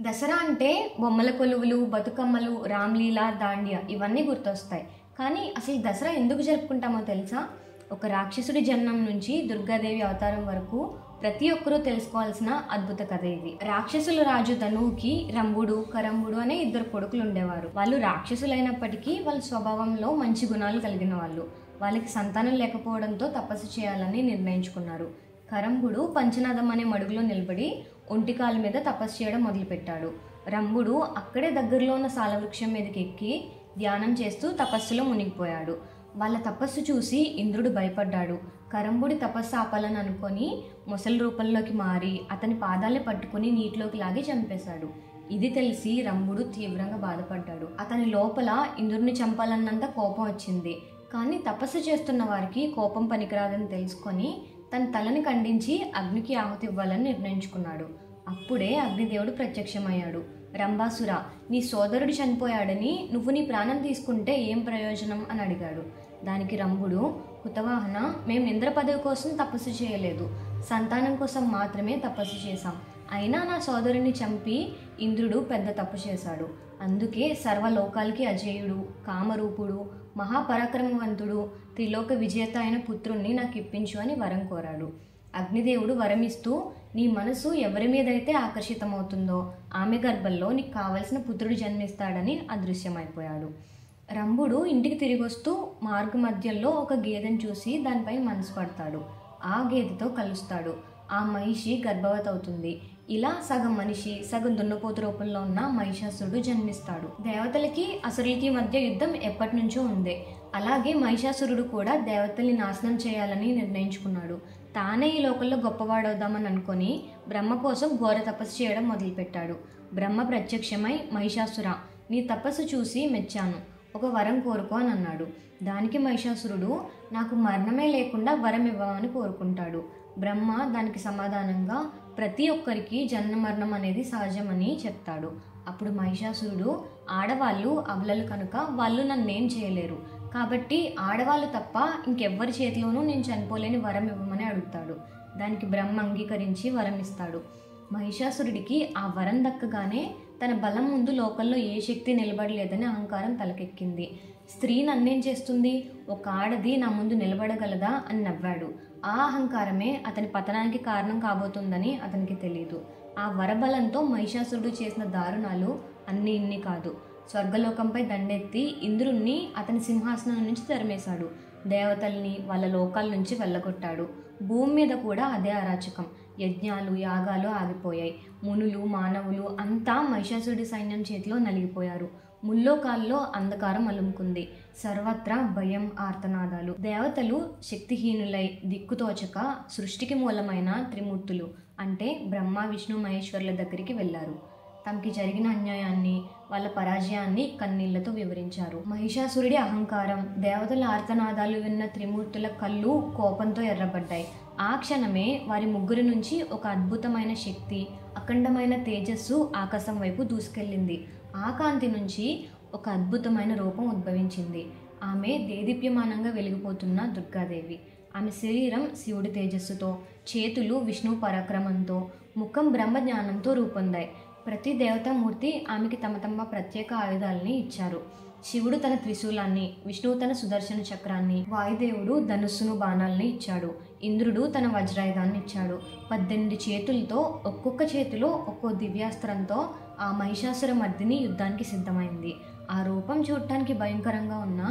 దసరా అంటే బొమ్మల కొలువులు, బతుకమ్మలు, రామ్లీల, దాండియా ఇవన్నీ గుర్తొస్తాయి. కానీ అసలు దసరా ఎందుకు జరుపుకుంటామో తెలుసా? ఒక రాక్షసుడి జన్మం నుంచి దుర్గాదేవి అవతారం వరకు ప్రతి ఒక్కరూ తెలుసుకోవాల్సిన అద్భుత కథ ఇది. రాక్షసుల రాజు ధనువుకి రంభుడు, కరంభుడు అనే ఇద్దరు కొడుకులు ఉండేవారు. వాళ్ళు రాక్షసులైనప్పటికీ వాళ్ళ స్వభావంలో మంచి గుణాలు కలిగిన వాళ్ళు. వాళ్ళకి సంతానం లేకపోవడంతో తపస్సు చేయాలని నిర్ణయించుకున్నారు. కరంభుడు పంచనాదం అనే మడుగులో నిలబడి ఒంటికాల మీద తపస్సు చేయడం మొదలుపెట్టాడు. రంభుడు అక్కడే దగ్గరలో ఉన్న సాలవృక్షం మీదకి ఎక్కి ధ్యానం చేస్తూ తపస్సులో మునిగిపోయాడు. వాళ్ళ తపస్సు చూసి ఇంద్రుడు భయపడ్డాడు. కరంభుడి తపస్సు ఆపాలని అనుకొని మొసలి రూపంలోకి మారి అతని పాదాల్ని పట్టుకుని నీటిలోకి లాగి చంపేశాడు. ఇది తెలిసి రంభుడు తీవ్రంగా బాధపడ్డాడు. అతని లోపల ఇంద్రుడిని చంపాలన్నంత కోపం వచ్చింది. కానీ తపస్సు చేస్తున్న వారికి కోపం పనికిరాదని తెలుసుకొని తన తలని ఖండించి అగ్నికి ఆహుతి ఇవ్వాలని నిర్ణయించుకున్నాడు. అప్పుడే అగ్నిదేవుడు ప్రత్యక్షమయ్యాడు. రంభాసుర, నీ సోదరుడు చనిపోయాడని నువ్వు నీ ప్రాణం తీసుకుంటే ఏం ప్రయోజనం అని అడిగాడు. దానికి రంభుడు, హుతవాహన, మేము ఇంద్ర పదవి కోసం తపస్సు చేయలేదు, సంతానం కోసం మాత్రమే తపస్సు చేశాం. అయినా నా సోదరుని చంపి ఇంద్రుడు పెద్ద తప్పు చేశాడు. అందుకే సర్వలోకాలకి అజేయుడు, కామరూపుడు, మహాపరాక్రమవంతుడు, త్రిలోక విజేత అయిన పుత్రుణ్ణి నాకు ఇప్పించు అని వరం కోరాడు. అగ్నిదేవుడు వరమిస్తూ, నీ మనసు ఎవరి మీదైతే ఆకర్షితమవుతుందో ఆమె గర్భంలో నీకు కావలసిన పుత్రుడు జన్మిస్తాడని అదృశ్యమైపోయాడు. రంభుడు ఇంటికి తిరిగి వస్తూ మార్గ మధ్యంలో ఒక గేదెను చూసి దానిపై మనసు పడతాడు. ఆ గేదెతో కలుస్తాడు. ఆ మహిషి గర్భవతి అవుతుంది. ఇలా సగం మనిషి, సగం దున్నపోతు రూపంలో ఉన్న మహిషాసురుడు జన్మిస్తాడు. దేవతలకి అసురులకి మధ్య యుద్ధం ఎప్పటి నుంచో ఉంది. అలాగే మహిషాసురుడు కూడా దేవతల్ని నాశనం చేయాలని నిర్ణయించుకున్నాడు. తానే ఈ లోకంలో గొప్పవాడవుదామని అనుకొని బ్రహ్మ కోసం ఘోర తపస్సు చేయడం మొదలుపెట్టాడు. బ్రహ్మ ప్రత్యక్షమై, మహిషాసుర, నీ తపస్సు చూసి మెచ్చాను, ఒక వరం కోరుకో అని అన్నాడు. దానికి మహిషాసురుడు, నాకు మరణమే లేకుండా వరం ఇవ్వమని కోరుకుంటాడు. బ్రహ్మ దానికి సమాధానంగా, ప్రతి ఒక్కరికి జన్మ మరణం అనేది సహజమని చెప్తాడు. అప్పుడు మహిషాసురుడు, ఆడవాళ్ళు అబలలు కనుక వాళ్ళు నన్నేం చేయలేరు, కాబట్టి ఆడవాళ్ళు తప్ప ఇంకెవ్వరి చేతిలోనూ నేను చనిపోలేని వరం ఇవ్వమని అడుగుతాడు. దానికి బ్రహ్మ అంగీకరించి వరం ఇస్తాడు. మహిషాసురుడికి ఆ వరం దక్కగానే తన బలం ముందు లోకంలో ఏ శక్తి నిలబడలేదని అహంకారం తలకెక్కింది. స్త్రీ నన్నేం చేస్తుంది, ఒక ఆడది నా ముందు నిలబడగలదా అని నవ్వాడు. ఆ అహంకారమే అతని పతనానికి కారణం కాబోతుందని అతనికి తెలియదు. ఆ వరబలంతో మహిషాసురుడు చేసిన దారుణాలు అన్నీ ఇన్ని కాదు. స్వర్గలోకంపై దండెత్తి ఇంద్రుణ్ణి అతని సింహాసనం నుంచి తరిమేశాడు. దేవతల్ని వాళ్ళ లోకాల నుంచి వెళ్ళగొట్టాడు. భూమి మీద కూడా అదే అరాచకం. యజ్ఞాలు, యాగాలు ఆగిపోయాయి. మునులు, మానవులు అంతా మహిషాసురుడి సైన్యం చేతిలో నలిగిపోయారు. ముల్లోకాల్లో అంధకారం అలుముకుంది. సర్వత్రా భయం, ఆర్తనాదాలు. దేవతలు శక్తిహీనులై దిక్కుతోచక సృష్టికి మూలమైన త్రిమూర్తులు అంటే బ్రహ్మ, విష్ణు, మహేశ్వరుల దగ్గరికి వెళ్ళారు. తమకి జరిగిన అన్యాయాన్ని, వాళ్ళ పరాజయాన్ని కన్నీళ్లతో వివరించారు. మహిషాసురుడి అహంకారం, దేవతల ఆర్తనాదాలు విన్న త్రిమూర్తుల కళ్ళు కోపంతో ఎర్రబడ్డాయి. ఆ క్షణమే వారి ముగ్గురి నుంచి ఒక అద్భుతమైన శక్తి, అఖండమైన తేజస్సు ఆకాశం వైపు దూసుకెళ్ళింది. ఆ కాంతి నుంచి ఒక అద్భుతమైన రూపం ఉద్భవించింది. ఆమె దేదీప్యమానంగా వెలిగిపోతున్న దుర్గాదేవి. ఆమె శరీరం శివుడి తేజస్సుతో, చేతులు విష్ణు పరాక్రమంతో, ముఖం బ్రహ్మ జ్ఞానంతో రూపొందాయి. ప్రతి దేవతామూర్తి ఆమెకి తమ తమ ప్రత్యేక ఆయుధాలని ఇచ్చారు. శివుడు తన త్రిశూలాన్ని, విష్ణువు తన సుదర్శన చక్రాన్ని, వాయుదేవుడు ధనుస్సును, బాణాలని ఇచ్చాడు. ఇంద్రుడు తన వజ్రాయుధాన్ని ఇచ్చాడు. 18 చేతులతో, ఒక్కొక్క చేతిలో ఒక్కో దివ్యాస్త్రంతో ఆ మహిషాసుర మర్దిని యుద్ధానికి సిద్ధమైంది. ఆ రూపం చూడటానికి భయంకరంగా ఉన్న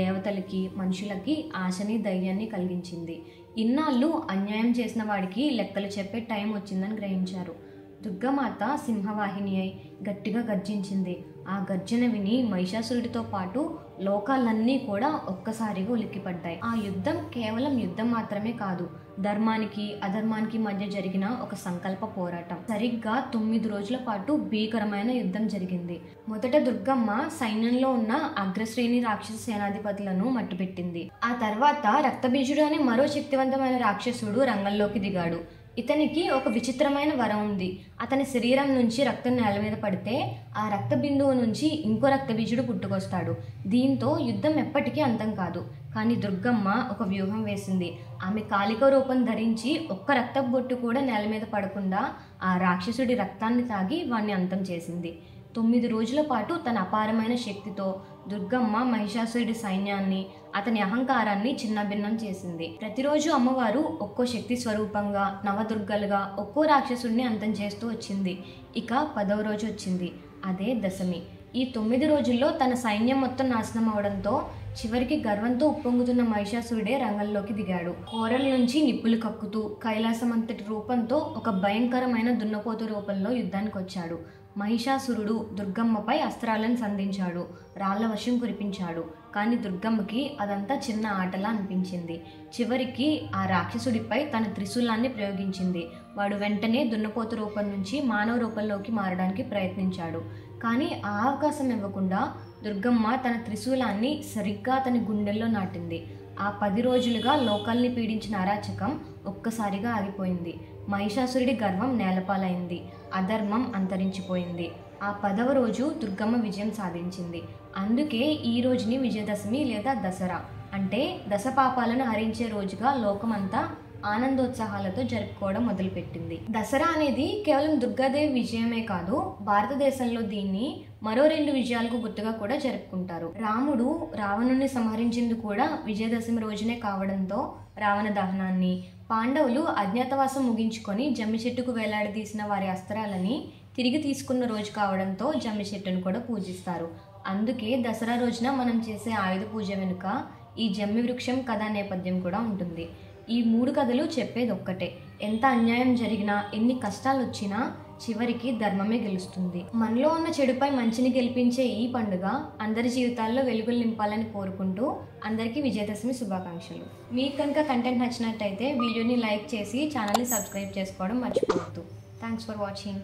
దేవతలకి, మనుషులకి ఆశని, ధైర్యాన్ని కలిగించింది. ఇన్నాళ్ళు అన్యాయం చేసిన వాడికి లెక్కలు చెప్పే టైం వచ్చిందని గ్రహించారు. దుర్గామాత సింహవాహిని అయి గట్టిగా గర్జించింది. ఆ గర్జన విని మహిషాసురుడితో పాటు లోకాలన్నీ కూడా ఒక్కసారిగా ఉలిక్కిపడ్డాయి. ఆ యుద్ధం కేవలం యుద్ధం మాత్రమే కాదు, ధర్మానికి అధర్మానికి మధ్య జరిగిన ఒక సంకల్ప పోరాటం. సరిగ్గా 9 రోజుల పాటు భీకరమైన యుద్ధం జరిగింది. మొదట దుర్గమ్మ సైన్యంలో ఉన్న అగ్రశ్రేణి రాక్షస సేనాధిపతులను మట్టుపెట్టింది. ఆ తర్వాత రక్తబీజుడు అనే మరో శక్తివంతమైన రాక్షసుడు రంగంలోకి దిగాడు. ఇతనికి ఒక విచిత్రమైన వరం ఉంది. అతని శరీరం నుంచి రక్తం నేల మీద పడితే ఆ రక్త బిందువు నుంచి ఇంకో రక్తబీజుడు పుట్టుకొస్తాడు. దీంతో యుద్ధం ఎప్పటికీ అంతం కాదు. కానీ దుర్గమ్మ ఒక వ్యూహం వేసింది. ఆమె కాళిక రూపం ధరించి ఒక్క రక్తపు బొట్టు కూడా నేల మీద పడకుండా ఆ రాక్షసుడి రక్తాన్ని తాగి వాణ్ణి అంతం చేసింది. 9 రోజుల పాటు తన అపారమైన శక్తితో దుర్గమ్మ మహిషాసురుడి సైన్యాన్ని, అతని అహంకారాన్ని చిన్నభిన్నం చేసింది. ప్రతిరోజు అమ్మవారు ఒక్కో శక్తి స్వరూపంగా, నవదుర్గలుగా ఒక్కో రాక్షసుడిని అంతం చేస్తూ వచ్చింది. ఇక 10వ రోజు వచ్చింది, అదే దశమి. ఈ 9 రోజుల్లో తన సైన్యం మొత్తం నాశనం అవడంతో చివరికి గర్వంతో ఉప్పొంగుతున్న మహిషాసురుడే రంగంలోకి దిగాడు. కోరల నుంచి నిప్పులు కక్కుతూ కైలాసం అంతటి రూపంతో ఒక భయంకరమైన దున్నపోతు రూపంలో యుద్ధానికి వచ్చాడు. మహిషాసురుడు దుర్గమ్మపై అస్త్రాలను సంధించాడు, రాళ్ల వర్షం కురిపించాడు. కానీ దుర్గమ్మకి అదంతా చిన్న ఆటలా అనిపించింది. చివరికి ఆ రాక్షసుడిపై తన త్రిశూలాన్ని ప్రయోగించింది. వాడు వెంటనే దున్నపోతు రూపం నుంచి మానవ రూపంలోకి మారడానికి ప్రయత్నించాడు. కానీ ఆ అవకాశం ఇవ్వకుండా దుర్గమ్మ తన త్రిశూలాన్ని సరిగ్గా అతని గుండెల్లో నాటింది. ఆ 10 రోజులుగా లోకాల్ని పీడించిన అరాచకం ఒక్కసారిగా ఆగిపోయింది. మహిషాసురుడి గర్వం నేలపాలైంది, అధర్మం అంతరించిపోయింది. ఆ 10వ రోజు దుర్గమ్మ విజయం సాధించింది. అందుకే ఈ రోజుని విజయదశమి లేదా దసరా, అంటే దశపాపాలను హరించే రోజుగా లోకమంతా ఆనందోత్సాహాలతో జరుపుకోవడం మొదలుపెట్టింది. దసరా అనేది కేవలం దుర్గాదేవి విజయమే కాదు, భారతదేశంలో దీన్ని మరో 2 విజయాలకు గుర్తుగా కూడా జరుపుకుంటారు. రాముడు రావణుని సంహరించింది కూడా విజయదశమి రోజునే కావడంతో రావణ దహనాన్ని, పాండవులు అజ్ఞాతవాసం ముగించుకొని జమ్మి చెట్టుకు వేలాడదీసిన వారి అస్త్రాలని తిరిగి తీసుకున్న రోజు కావడంతో జమ్మి చెట్టును కూడా పూజిస్తారు. అందుకే దసరా రోజున మనం చేసే ఆయుధ పూజ వెనుక ఈ జమ్మి వృక్షం కథా నేపథ్యం కూడా ఉంటుంది. ఈ 3 కథలు చెప్పేది ఒక్కటే, ఎంత అన్యాయం జరిగినా, ఎన్ని కష్టాలు వచ్చినా చివరికి ధర్మమే గెలుస్తుంది. మనలో ఉన్న చెడుపై మంచిని గెలిపించే ఈ పండుగ అందరి జీవితాల్లో వెలుగులు నింపాలని కోరుకుంటూ అందరికీ విజయదశమి శుభాకాంక్షలు. మీకు కనుక కంటెంట్ నచ్చినట్టయితే వీడియోని లైక్ చేసి ఛానల్ని సబ్స్క్రైబ్ చేసుకోవడం మర్చిపోవద్దు. Thanks for watching.